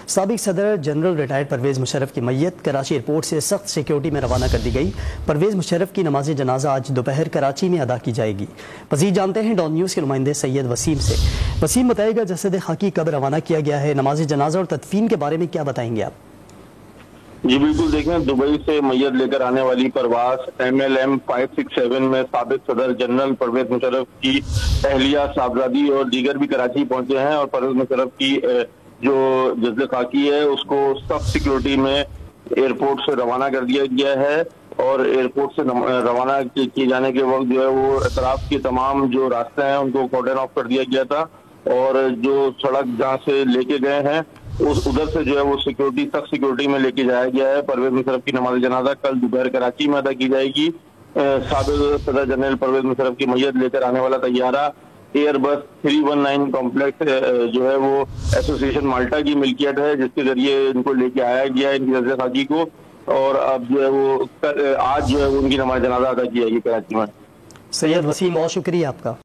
سابق صدر general retired Pervez Musharraf کی میت کراچی ایئرپورٹ سے سخت سیکیورٹی میں روانہ کر دی گئی۔ پرویز مشرف کی نماز جنازہ آج دوپہر کراچی میں ادا کی جائے گی۔ مزید جانتے ہیں ڈان نیوز کے نمائندے سید وسیم سے۔ وسیم، بتائے گا جسد خاکی کب روانہ کیا گیا ہے، نماز جنازہ اور تدفین کے بارے میں کیا بتائیں گے آپ؟ جی بالکل، دیکھیں دبئی سے میت لے کر آنے والی پرواز MLM 567 میں سابق صدر جنرل پرویز مشرف کی اہلیہ، صاحبزادی اور دیگر بھی کراچی پہنچے ہیں، اور پرویز مشرف کی جو جسد خاکی ہے اس کو سخت سیکیورٹی میں ایئرپورٹ سے روانہ کر دیا گیا ہے، اور ایئرپورٹ سے روانہ کیے جانے کے وقت جو ہے وہ اطراف کے تمام جو راستے ہیں ان کو کارڈن آف کر دیا گیا تھا، اور جو سڑک جہاں سے لے کے گئے ہیں ادھر سے جو ہے وہ سیکیورٹی سخت سیکیورٹی میں لے کے جایا گیا ہے۔ پرویز مشرف کی نماز جنازہ کل دوپہر کراچی میں ادا کی جائے گی۔ سابق صدر جنرل پرویز مشرف کی میت لے کر آنے والا طیارہ ایئر بس 319 کمپلیکس جو ہے وہ ایسوسی ایشن مالٹا کی ملکیت ہے، جس کے ذریعے ان کو لے کے آیا گیا ہے، ان کی جسد خاکی کو، اور اب جو ہے وہ آج جو ہے ان کی نماز جنازہ ادا کی جائے گی کراچی میں۔ سید وسیم، بہت شکریہ آپ کا۔